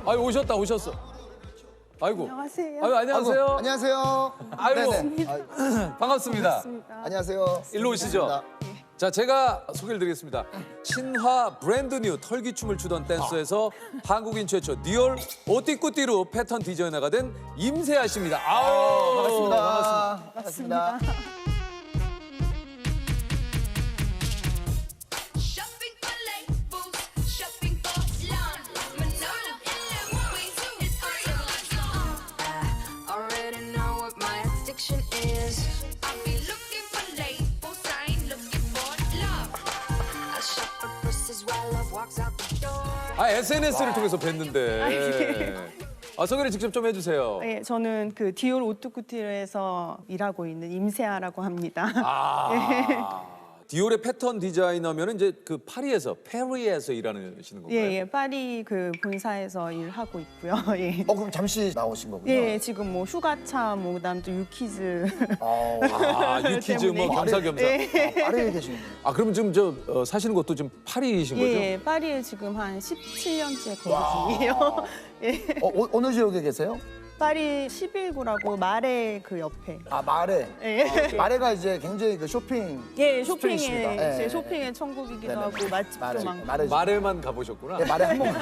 아유 오셨어. 아이고. 안녕하세요. 아유 안녕하세요. 안녕하세요. 아이고 네네. 반갑습니다. 반갑습니다. 안녕하세요. 일로 오시죠. 반갑습니다. 자 제가 소개를 드리겠습니다. 친화 브랜드 뉴 털기춤을 추던 댄서에서 한국인 최초 디올 오띠꾸띠로 패턴 디자이너가 된 임세아 씨입니다. 아우 반갑습니다. 반갑습니다. Shopping for labels, shopping for love. Manolo and Louis, it's all I already know what my addiction is. I'll be looking for labels, I ain't looking for love. I shop for pussies while love walks out the door. 아 SNS를 통해서 뵀는데 소개를 직접 좀 해주세요. 네, 저는 그 디올 오뚜쿠티르에서 일하고 있는 임세아라고 합니다. 디올의 패턴 디자이너면 이제 그 파리에서 일하시는 건가요? 예, 파리 그 본사에서 일하고 있고요. 예. 그럼 잠시 나오신 거군요. 예, 지금 뭐 휴가차, 뭐 그다음 또 유키즈. 유키즈 뭐 때문에. 겸사겸사. 파리에 계시는군요. 그럼 지금 사시는 곳도 지금 파리이신 거죠? 예, 파리에 지금 한 17년째 거주 중이에요. 예. 어느 지역에 계세요? 파리 11구라고 마레 그 옆에. 마레. 예. 마레가 이제 굉장히 그 쇼핑. 예, 스트릿입니다. 쇼핑의 예. 제 쇼핑의 천국이기도 네네. 하고 맛집도 마레. 많고. 마레. 마레만 가보셨구나. 네, 마레 한 번.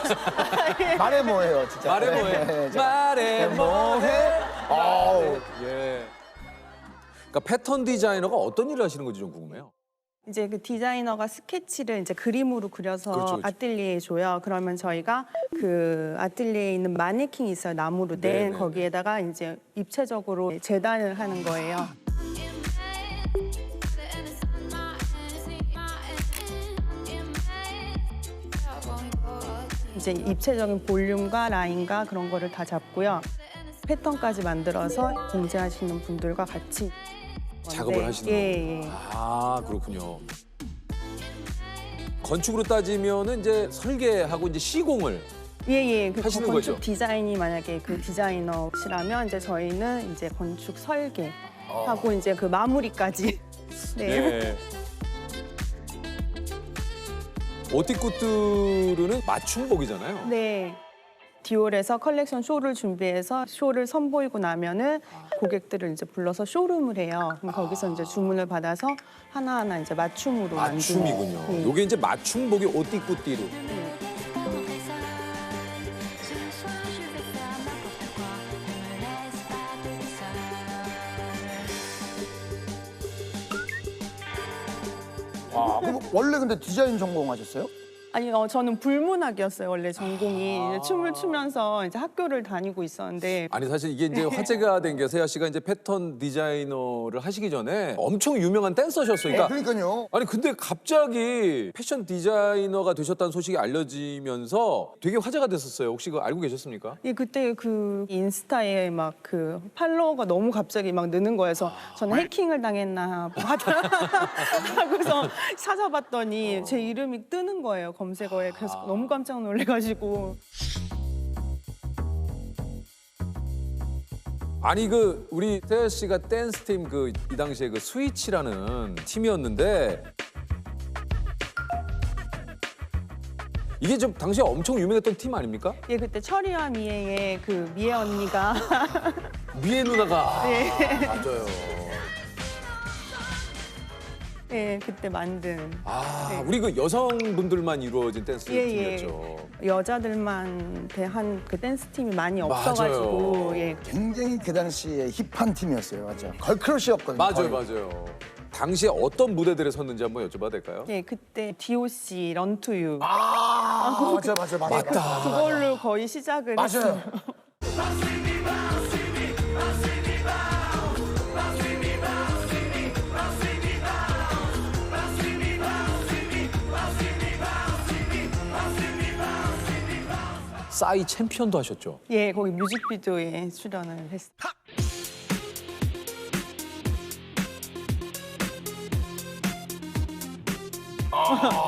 마레 뭐예요, 진짜? 마레 뭐해? 네, 저- 마레 뭐해? 아우. 예. 그러니까 패턴 디자이너가 어떤 일을 하시는 건지 좀 궁금해요. 이제 그 디자이너가 스케치를 이제 그림으로 그려서 그렇죠. 아틀리에에 줘요. 그러면 저희가 그 아틀리에에 있는 마네킹이 있어요. 나무로 된 네네. 거기에다가 이제 입체적으로 재단을 하는 거예요. 이제 입체적인 볼륨과 라인과 그런 거를 다 잡고요. 패턴까지 만들어서 공제하시는 분들과 같이 작업을 하시는 예, 예. 그렇군요. 건축으로 따지면은 이제 설계하고 이제 시공을 예. 그 하시는 건축 거죠? 디자인이 만약에 그 디자이너시라면 이제 저희는 이제 건축 설계 하고 이제 그 마무리까지. 네. 네. 오띠꾸뚜르는 맞춤복이잖아요. 네. 디올에서 컬렉션 쇼를 준비해서 쇼를 선보이고 나면은 고객들을 이제 불러서 쇼룸을 해요. 그럼 거기서 이제 주문을 받아서 하나하나 이제 맞춤으로 맞춤이군요. 만드는. 예. 요게 이제 맞춤복이 오띠꾸띠르. 그럼 원래 근데 디자인 전공하셨어요? 아니, 저는 불문학이었어요. 원래 전공이. 이제 춤을 추면서 이제 학교를 다니고 있었는데 아니 사실 이게 이제 화제가 된 게 세아 씨가 이제 패턴 디자이너를 하시기 전에 엄청 유명한 댄서셨어요. 그러니까 그러니까요. 아니 근데 갑자기 패션 디자이너가 되셨다는 소식이 알려지면서 되게 화제가 됐었어요. 혹시 그거 알고 계셨습니까? 예, 그때 그 인스타에 막 그 팔로워가 너무 갑자기 막 느는 거여서 저는 해킹을 당했나 하다 하고서 찾아봤더니 제 이름이 뜨는 거예요, 검색어에. 그래서 너무 깜짝 놀래가지고. 아니 그 우리 세아 씨가 댄스 팀 그 이 당시에 그 스위치라는 팀이었는데 이게 좀 당시에 엄청 유명했던 팀 아닙니까? 예, 그때 철이와 미애의 그 미애 언니가 미애 누나가 맞아요. 예, 그때 만든. 네. 우리 그 여성분들만 이루어진 댄스 예. 팀이었죠. 여자들만 대한 그 댄스 팀이 많이 맞아요. 없어가지고. 예. 굉장히 그 당시에 힙한 팀이었어요, 맞죠? 걸크러쉬였거든요. 맞아요, 거의. 맞아요. 당시에 어떤 무대들에 섰는지 한번 여쭤봐도 될까요? 예, 그때 D.O.C. 런투유. 맞아. 그걸로 거의 시작을 맞아요. 했어요. 싸이 챔피언도 하셨죠. 예, 거기 뮤직비디오에 출연을 했어요.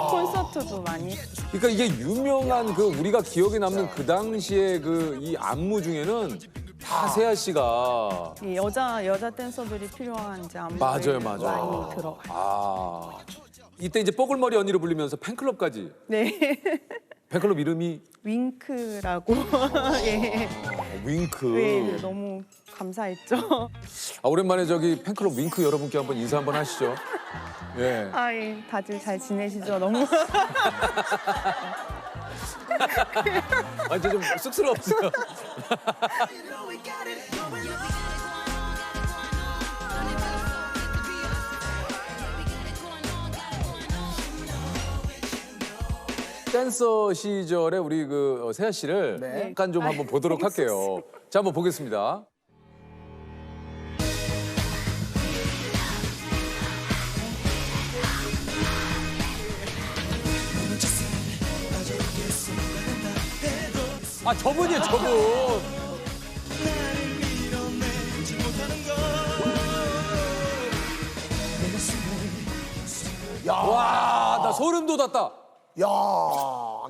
콘서트도 많이 했어요. 그러니까 이게 유명한 그 우리가 기억에 남는 그 당시에 그 이 안무 중에는 다 세아 씨가 예, 여자 댄서들이 필요한 이제 안무를 맞아요. 많이 들어가요. 이때 이제 뽀글머리 언니로 불리면서 팬클럽까지. 네. 팬클럽 이름이 윙크라고. 예. 윙크. 네, 너무 감사했죠. 아, 오랜만에 저기 팬클럽 윙크 여러분께 한번 인사 한번 하시죠. 예. 아, 예. 다들 잘 지내시죠? 너무. 완전 좀 쑥스러웠어요. 댄서 시절에 우리 그 세아 씨를 네. 잠깐 좀 한번 보도록 할게요. 자, 한번 보겠습니다. 아, 저분이에요, 저분. 와, 나 소름 돋았다. 야,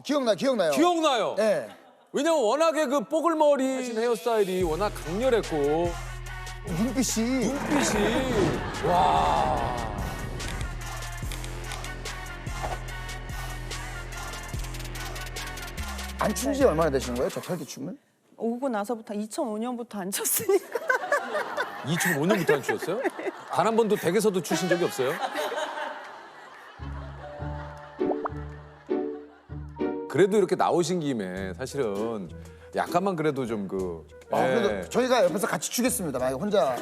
기억나요. 기억나요. 네. 왜냐면 워낙에 그 뽀글머리 하신 헤어스타일이 워낙 강렬했고 눈빛이 빛이 와. 안 춘 지 얼마나 되신 거예요? 저 털기춤을? 오고 나서부터 2005년부터 안 쳤으니까. 2005년부터 안 추셨어요? 단 한 번도 댁에서도 추신 적이 없어요? 그래도 이렇게 나오신 김에 사실은 약간만 그래도 좀 그. 그래도 저희가 옆에서 같이 추겠습니다. 만약에 혼자.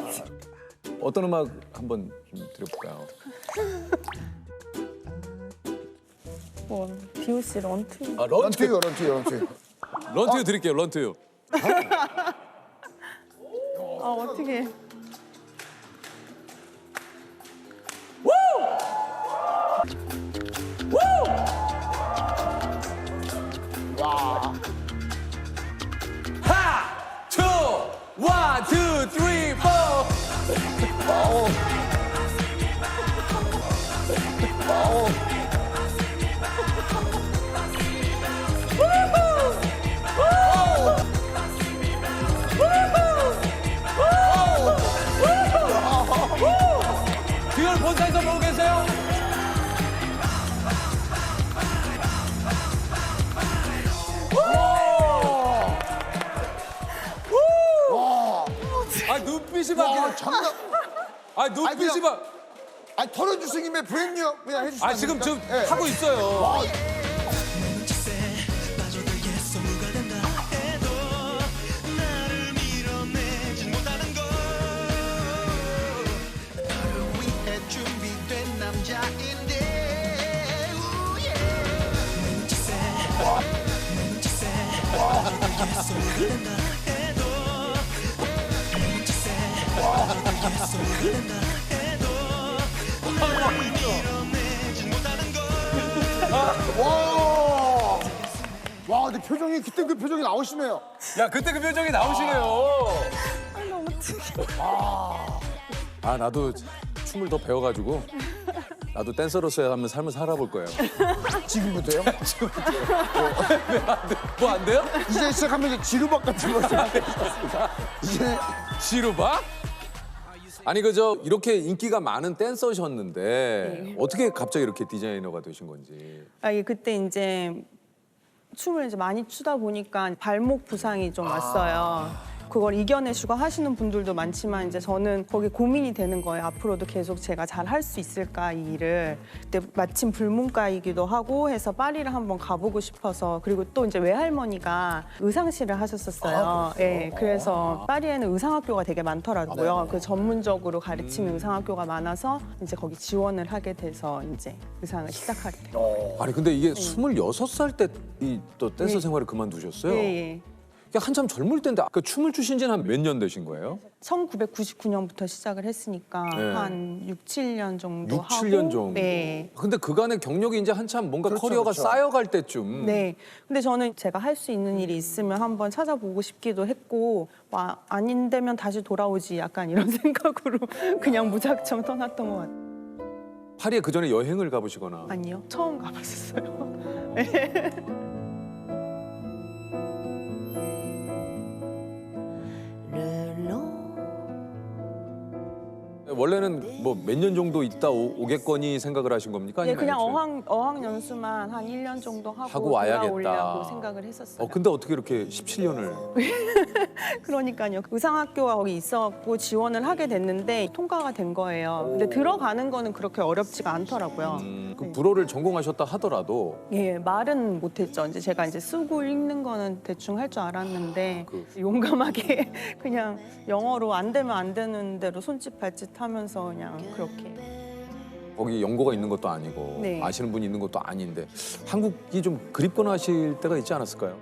어떤 음악 한번 좀 드려볼까요? 뭐, DOC 런트. 아, 런투요. 런투유 드릴게요, 런투유. 아, 어떻게. 하! 투! 원, 투, 쓰리, 포! 듀얼 본사에서 보고 계세요? 아, 눈빛이 와, 막. 장난. 아, 눈빛이 그냥- 막. 아니 털어주신 김에 브랜뉴 그냥 해주시면 아, 안 지금 됩니까? 지금 예. 하고 있어요. 와. 와, 근데 표정이 그때 그 표정이 나오시네요. 야, 그때 그 표정이 나오시네요. 너무 특이해. 아, 나도 춤을 더 배워가지고 나도 댄서로서의 한번 삶을 살아볼 거예요. 지금부터요? 뭐 안 돼요? 이제 시작하면 이제 지루박 같은 거. 이제 지루박? 아니 그저 이렇게 인기가 많은 댄서셨는데 어떻게 갑자기 이렇게 디자이너가 되신 건지. 아, 예, 그때 이제 춤을 이제 많이 추다 보니까 발목 부상이 좀 왔어요. 그걸 이겨내시고 하시는 분들도 많지만 이제 저는 거기 고민이 되는 거예요. 앞으로도 계속 제가 잘 할 수 있을까 이 일을. 그때 마침 불문과이기도 하고 해서 파리를 한번 가보고 싶어서 그리고 또 이제 외할머니가 의상실을 하셨었어요. 예, 그래서 파리에는 의상학교가 되게 많더라고요. 그 전문적으로 가르치는 의상학교가 많아서 이제 거기 지원을 하게 돼서 이제 의상을 시작하게 돼요. 아니 근데 이게 26살 때 이 또 댄서 네. 생활을 그만두셨어요? 예, 예. 그러니까 한참 젊을 때인데 그 춤을 추신 지는 한 몇 년 되신 거예요? 1999년부터 시작을 했으니까 네. 한 6, 7년 정도 6, 하고 7년 정도. 네. 근데 그간의 경력이 이제 한참 뭔가 그렇죠, 커리어가 그렇죠. 쌓여갈 때쯤. 네. 근데 저는 제가 할 수 있는 일이 있으면 한번 찾아보고 싶기도 했고 아닌데면 다시 돌아오지 약간 이런 생각으로 그냥 무작정 떠났던 것 같아요. 파리에 그 전에 여행을 가보시거나. 아니요. 처음 가봤었어요. 원래는 뭐 몇 년 정도 있다 오겠거니 생각을 하신 겁니까? 예, 아니면 그냥 애초에? 어학 연수만 한 1년 정도 하고 와야겠다. 돌아오려고 생각을 했었어요. 근데 어떻게 이렇게 17년을 그러니까요. 의상학교가 거기 있어갖고 지원을 하게 됐는데 통과가 된 거예요. 근데 들어가는 거는 그렇게 어렵지가 않더라고요. 그 불어를 전공하셨다 하더라도 예, 말은 못했죠. 이제 제가 이제 쓰고 읽는 거는 대충 할 줄 알았는데 용감하게 그냥 영어로 안 되면 안 되는 대로 손짓 발짓 하면서 그냥 그렇게. 거기 연고가 있는 것도 아니고 네. 아시는 분이 있는 것도 아닌데 한국이 좀 그립거나 하실 때가 있지 않았을까요?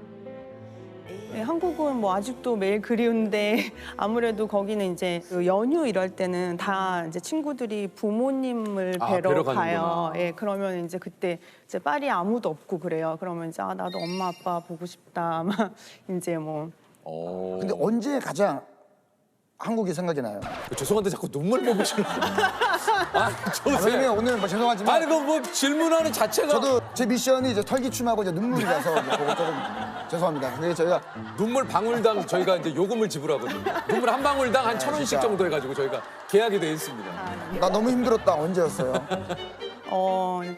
예, 한국은 뭐 아직도 매일 그리운데 아무래도 거기는 이제 그 연휴 이럴 때는 다 이제 친구들이 부모님을 뵈러 뵈러 가요. 가는구나. 예, 그러면 이제 그때 이제 파리에 아무도 없고 그래요. 그러면 이제 아, 나도 엄마 아빠 보고 싶다. 막 이제 뭐 근데 언제 가장 한국이 생각이 나요? 죄송한데 자꾸 눈물 뽑으시는 왜냐면 오늘 뭐 죄송하지만 아니 뭐 질문하는 자체가 저도 제 미션이 이제 털기춤하고 이제 눈물이 나서 그거 조금 죄송합니다. 그게 저희가 눈물 방울당 저희가 이제 요금을 지불하거든요. 눈물 한 방울당 한 1,000원씩 진짜. 정도 해가지고 저희가 계약이 돼 있습니다. 나 너무 힘들었다. 언제였어요?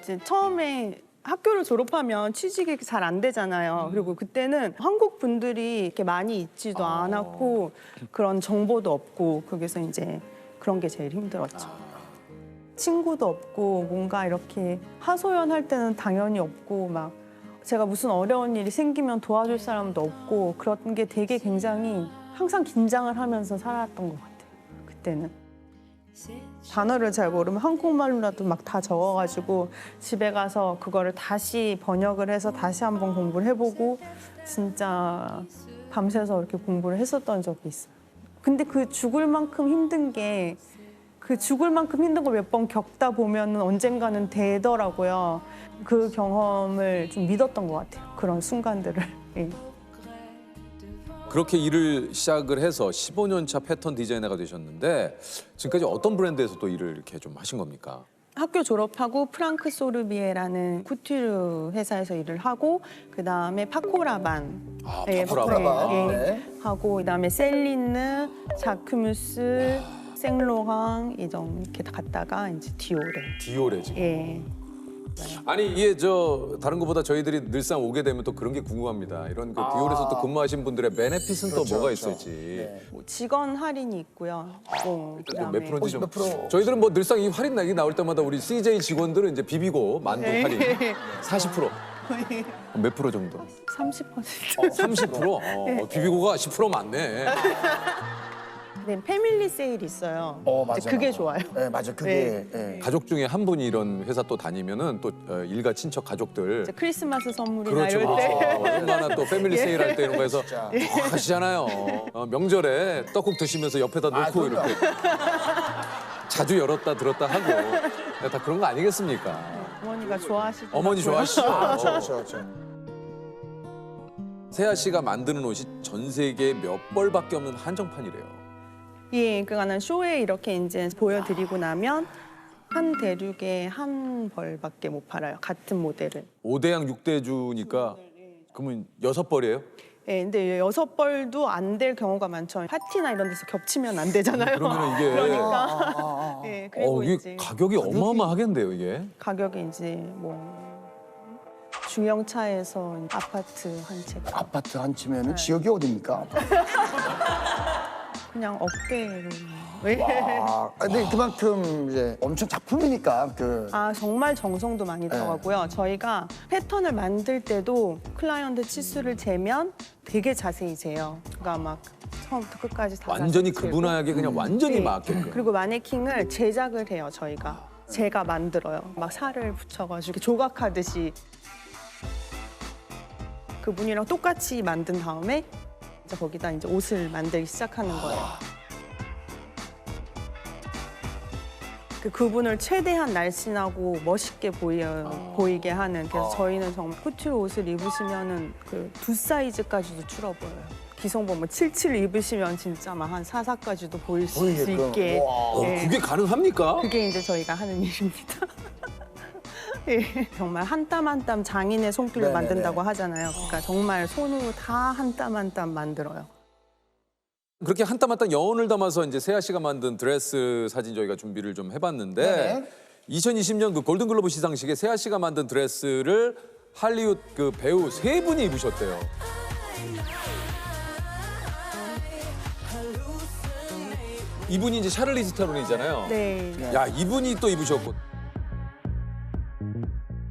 이제 처음에 학교를 졸업하면 취직이 잘 안 되잖아요. 그리고 그때는 한국 분들이 이렇게 많이 있지도 않았고 그런 정보도 없고 거기서 이제 그런 게 제일 힘들었죠. 친구도 없고 뭔가 이렇게 하소연할 때는 당연히 없고 막 제가 무슨 어려운 일이 생기면 도와줄 사람도 없고 그런 게 되게 굉장히 항상 긴장을 하면서 살았던 것 같아요. 그때는. 단어를 잘 모르면 한국말로라도 막 다 적어가지고 집에 가서 그거를 다시 번역을 해서 다시 한번 공부를 해보고 진짜 밤새서 이렇게 공부를 했었던 적이 있어요. 근데 그 죽을 만큼 힘든 게 그 죽을 만큼 힘든 걸 몇 번 겪다 보면 언젠가는 되더라고요. 그 경험을 좀 믿었던 것 같아요. 그런 순간들을. 예. 그렇게 일을 시작을 해서 15년 차 패턴 디자이너가 되셨는데 지금까지 어떤 브랜드에서 또 일을 이렇게 좀 하신 겁니까? 학교 졸업하고 프랑크 소르비에라는 쿠튜르 회사에서 일을 하고 그다음에 파코라반 파코라반. 네. 하고 그다음에 셀린느, 자크무스, 생로랑 이렇게 갔다가 이제 디올에 지금. 예. 아니 이게 저 다른 것보다 저희들이 늘상 오게 되면 또 그런 게 궁금합니다. 이런 그 디올에서 또 근무하신 분들의 베네핏은 또 뭐가 그렇죠. 있을지. 네. 뭐 직원 할인이 있고요. 몇 프로인지 좀. 몇 프로? 저희들은 뭐 늘상 이 할인 얘기 나올 때마다 우리 CJ 직원들은 이제 비비고 만두 할인 40%. 몇 프로 정도? 30%. 30%? 비비고가 10% 맞네. 네, 패밀리 세일이 있어요. 맞아. 그게 좋아요. 네, 맞아. 그게 예. 가족 중에 한 분이 이런 회사 또 다니면은 또 일가 친척 가족들 이제 크리스마스 선물이나 그렇죠. 이럴 때. 얼마나 또 패밀리 세일 할 때 이런 거에서 진짜. 하시잖아요. 명절에 떡국 드시면서 옆에다 놓고 그럼요. 이렇게 자주 열었다 들었다 하고 다 그런 거 아니겠습니까? 어머니가 좋아하시더라고요. 어머니 좋아하시죠? 그렇죠. 세아 씨가 만드는 옷이 전 세계에 몇 벌밖에 없는 한정판이래요. 예, 그러니까 쇼에 이렇게 이제 보여드리고 나면 한 대륙에 한 벌밖에 못 팔아요. 같은 모델을. 5대양 6대주니까 그러면 6벌이에요? 예, 근데 6벌도 안 될 경우가 많죠. 파티나 이런 데서 겹치면 안 되잖아요. 그러면 이게 그러니까. 예, 그리고 이게 이제 가격이 어마어마하겠는데요, 이게? 가격이 이제 뭐 중형차에서 아파트 한 채. 아파트 한 치면은 지역이 어딥니까? 그냥 억대로. 예. 근데 그만큼 이제 엄청 작품이니까 아, 정말 정성도 많이 들어가고요. 저희가 패턴을 만들 때도 클라이언트 치수를 재면 되게 자세히 재요. 그러니까 막 처음부터 끝까지 다 완전히 자세히 재고. 그분하게 그냥 완전히 네. 맞게끔. 그리고 마네킹을 제작을 해요, 저희가. 제가 만들어요. 막 살을 붙여가지고 조각하듯이. 그분이랑 똑같이 만든 다음에 이제 거기다 이제 옷을 만들기 시작하는 거예요. 그분을 최대한 날씬하고 멋있게 보이게 하는. 그래서 저희는 정말 쿠튜르 옷을 입으시면은 그 2사이즈까지도 줄어 보여요. 기성복 뭐 77 입으시면 진짜 막 한 44까지도 보일 수 보이게끔. 있게. 예. 그게 가능합니까? 그게 이제 저희가 하는 일입니다. 예. 정말 한 땀 한 땀 장인의 손길로 네네네. 만든다고 하잖아요. 그러니까 정말 손으로 다 한 땀 한 땀 만들어요. 그렇게 한 땀 한 땀 여운을 담아서 이제 세아 씨가 만든 드레스 사진 저희가 준비를 좀 해봤는데 네네. 2020년 그 골든글로브 시상식에 세아 씨가 만든 드레스를 할리우드 그 배우 3분이 입으셨대요. 이분이 이제 샤를리즈 테론이잖아요. 네. 야, 이분이 또 입으셨고.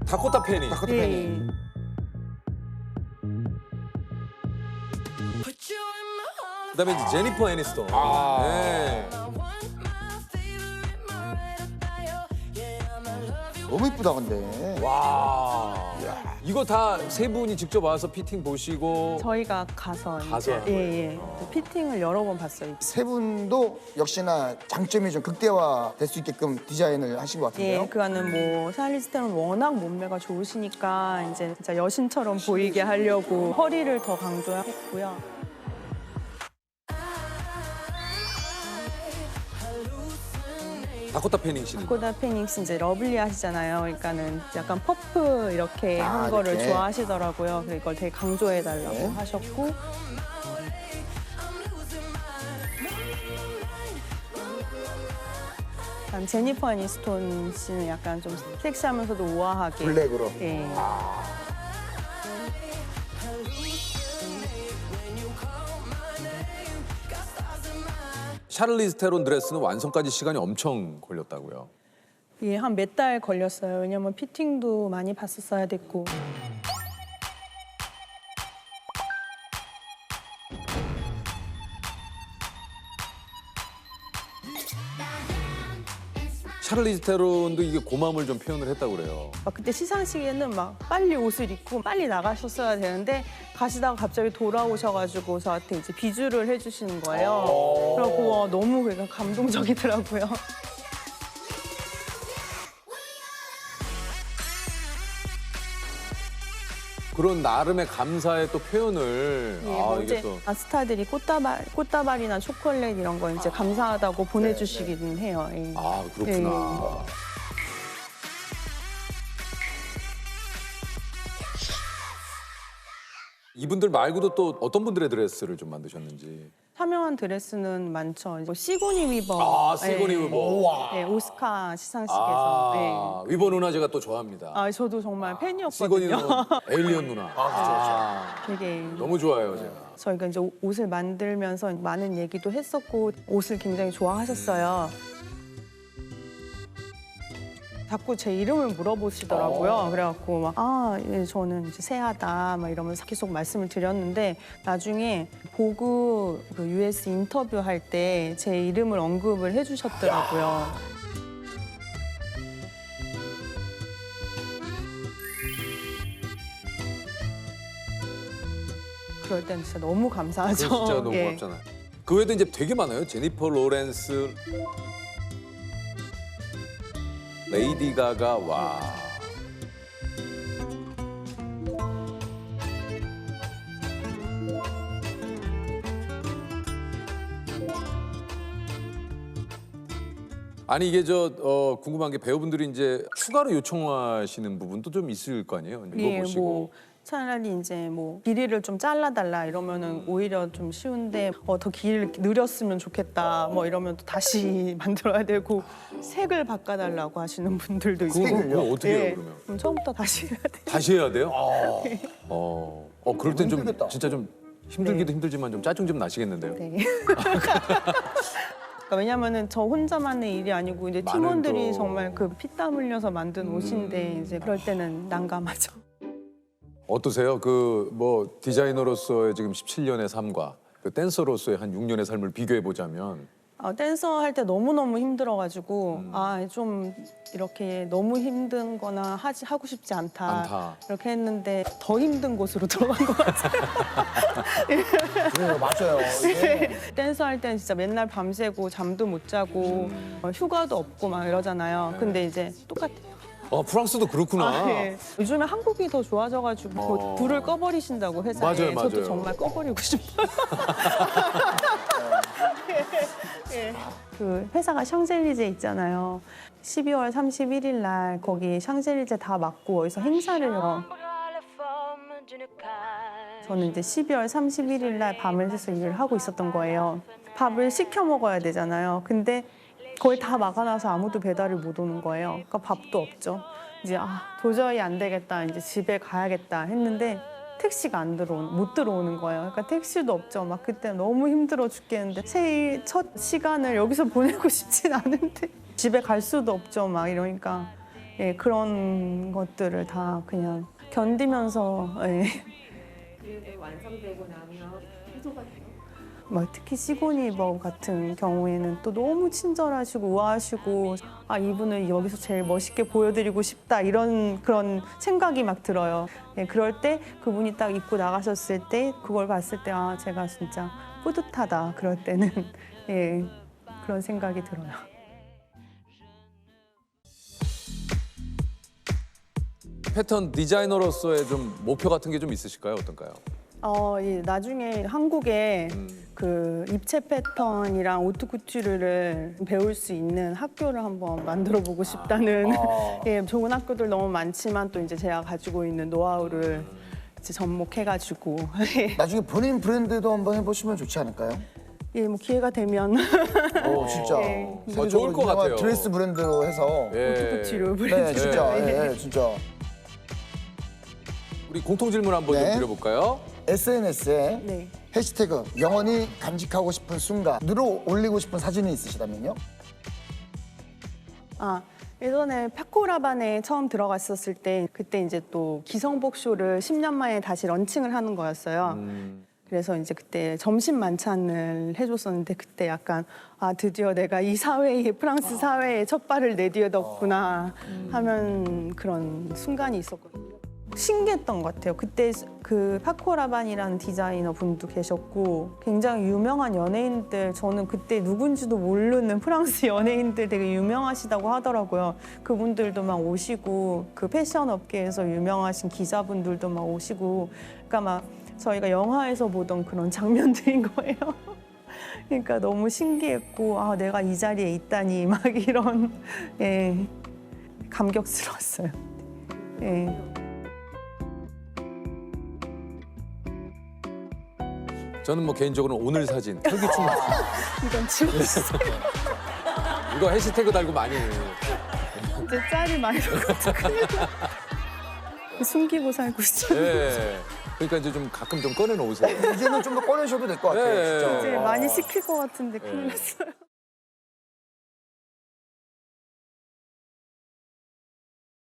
다코타 패닝. 다코타 네. 패닝. 그다음에 이제 제니퍼 애니스톤. 네. 너무 이쁘다 근데. 와. 이거 다 3분이 직접 와서 피팅 보시고. 저희가 가서 가서 한 거예요? 예. 피팅을 여러 번 봤어요. 세 분도 역시나 장점이 좀 극대화 될 수 있게끔 디자인을 하신 것 같은데요. 예, 그거는 뭐 샤를리즈 테론 워낙 몸매가 좋으시니까 이제 진짜 여신처럼 보이게 하려고 허리를 더 강조했고요. 다코타 패닝 씨는. 다코타 페닉스 이제 러블리 하시잖아요. 그러니까는 약간 퍼프 이렇게 한 거를 이렇게. 좋아하시더라고요. 그래서 이걸 되게 강조해달라고 네. 하셨고. 그다음 제니퍼 애니스톤 씨는 약간 좀 섹시하면서도 우아하게. 블랙으로. 예. 샤를리즈 테론 드레스는 완성까지 시간이 엄청 걸렸다고요. 예, 한 몇 달 걸렸어요. 왜냐면 피팅도 많이 봤었어야 됐고. 샤를리즈 테론도 이게 고마움을 좀 표현을 했다고 그래요. 막 그때 시상식에는 막 빨리 옷을 입고 빨리 나가셨어야 되는데 가시다가 갑자기 돌아오셔가지고 저한테 이제 비주를 해주시는 거예요. 그래갖고 너무 그러니까 감동적이더라고요. 그런 나름의 감사의 또 표현을 예, 뭐 이게 이제 또 스타들이 꽃다발이나 초콜릿 이런 거 이제 감사하다고 보내주시기는 해요. 예. 그렇구나. 이분들 말고도 또 어떤 분들의 드레스를 좀 만드셨는지. 사명한 드레스는 많죠. 뭐 시고니 위버. 시고니 위버. 예, 오스카 시상식에서. 예. 위버 누나 제가 또 좋아합니다. 저도 정말 시고니 팬이었거든요. 누나, 에일리언 누나. 되게 너무 좋아요, 제가. 저희가 이제 옷을 만들면서 많은 얘기도 했었고 옷을 굉장히 좋아하셨어요. 자꾸 제 이름을 물어보시더라고요. 그래갖고 막 예, 저는 이제 세아다 막 이러면서 계속 말씀을 드렸는데 나중에 보그 그 US 인터뷰 할 때 제 이름을 언급을 해주셨더라고요. 그럴 땐 진짜 너무 감사하죠. 그거 진짜 너무 예. 고맙잖아요. 그 외에도 이제 되게 많아요. 제니퍼 로렌스, 레이디 가가, 와. 아니 이게 궁금한 게 배우분들이 이제 추가로 요청하시는 부분도 좀 있을 거 아니에요? 이거 예, 보시고. 뭐 차라리 이제 뭐 길이를 좀 잘라달라 이러면은 오히려 좀 쉬운데 더 길이를 늘렸으면 좋겠다 뭐 이러면 또 다시 만들어야 되고 색을 바꿔달라고 하시는 분들도 있고. 그거 어떻게 해요, 예, 그러면? 그럼 처음부터 다시 해야 돼요. 다시 해야 돼요? 그럴 땐 좀 힘들겠다. 진짜 좀 힘들기도 힘들지만 좀 짜증 좀 나시겠는데요? 네. 그러니까 왜냐면은 저 혼자만의 일이 아니고 이제 많은 팀원들이 또- 정말 그 피땀 흘려서 만든 옷인데 이제 그럴 때는 난감하죠. 어떠세요? 그 뭐 디자이너로서의 지금 17년의 삶과 그 댄서로서의 한 6년의 삶을 비교해 보자면 댄서 할 때 너무너무 힘들어가지고 좀 이렇게 너무 힘든 거나 하고 싶지 않다. 이렇게 했는데 더 힘든 곳으로 들어간 것 같아요. 네, 맞아요. 이게 댄서 할 때는 진짜 맨날 밤새고 잠도 못 자고 휴가도 없고 막 이러잖아요. 근데 이제 똑같아요. 프랑스도 그렇구나. 예. 요즘에 한국이 더 좋아져가지고 불을 꺼버리신다고 회사에. 맞아요, 맞아요. 저도 정말 꺼버리고 싶어요. 예. 그 회사가 샹젤리제 있잖아요. 12월 31일 날 거기 샹젤리제 다 막고 어디서 행사를 해요. 저는 이제 12월 31일 날 밤을 새서 일을 하고 있었던 거예요. 밥을 시켜 먹어야 되잖아요. 근데 거의 다 막아놔서 아무도 배달을 못 오는 거예요. 그러니까 밥도 없죠. 이제 도저히 안 되겠다. 이제 집에 가야겠다 했는데 택시가 못 들어오는 거예요. 그러니까 택시도 없죠. 막 그때 너무 힘들어 죽겠는데 새해 첫 시간을 여기서 보내고 싶진 않은데 집에 갈 수도 없죠. 막 이러니까 예, 그런 것들을 다 그냥 견디면서 예. 완성되고 나면 해소가 돼요? 막 특히 시고니버 같은 경우에는 또 너무 친절하시고 우아하시고 이분을 여기서 제일 멋있게 보여드리고 싶다 이런 그런 생각이 막 들어요. 예, 그럴 때 그분이 딱 입고 나가셨을 때 그걸 봤을 때 제가 진짜 뿌듯하다 그럴 때는 예, 그런 생각이 들어요. 패턴 디자이너로서의 좀 목표 같은 게 좀 있으실까요? 어떤가요? 예, 나중에 한국에 그 입체 패턴이랑 오트쿠튜르를 배울 수 있는 학교를 한번 만들어 보고 싶다는 예, 좋은 학교들 너무 많지만 또 이제 제가 가지고 있는 노하우를 이제 접목해가지고 나중에 본인 브랜드도 한번 해보시면 좋지 않을까요? 예, 뭐 기회가 되면 진짜. 예. 좋을 것 유명한 같아요. 드레스 브랜드로 해서. 예. 오트쿠튜르 브랜드. 네, 진짜. 예, 진짜. 우리 공통 질문 한번 네. 좀 드려볼까요? SNS에 네. 해시태그 영원히 간직하고 싶은 순간으로 올리고 싶은 사진이 있으시다면요? 예전에 파코라반에 처음 들어갔었을 때 그때 이제 또 기성복 쇼를 10년 만에 다시 런칭을 하는 거였어요. 그래서 이제 그때 점심 만찬을 해줬었는데 그때 약간 드디어 내가 이 사회에 프랑스 사회에 첫 발을 내디뎠구나 하면 그런 순간이 있었거든요. 신기했던 것 같아요. 그때 그 파코라반이라는 디자이너 분도 계셨고 굉장히 유명한 연예인들 저는 그때 누군지도 모르는 프랑스 연예인들 되게 유명하시다고 하더라고요. 그분들도 막 오시고 그 패션 업계에서 유명하신 기자분들도 막 오시고 그러니까 막 저희가 영화에서 보던 그런 장면들인 거예요. 그러니까 너무 신기했고 내가 이 자리에 있다니 막 이런 예, 감격스러웠어요. 예. 저는 뭐 개인적으로 오늘 사진 털기춤 이건 지웠어요. 이거 해시태그 달고 많이 이제 짤이 많이 나가지고 숨기고 살고 있어요. 예. 그러니까 이제 좀 가끔 좀 꺼내 놓으세요. 이제는 좀 더 꺼내셔도 될 것 같아요, 네. 진짜. 이제 많이 시킬 것 같은데 큰일 났어요.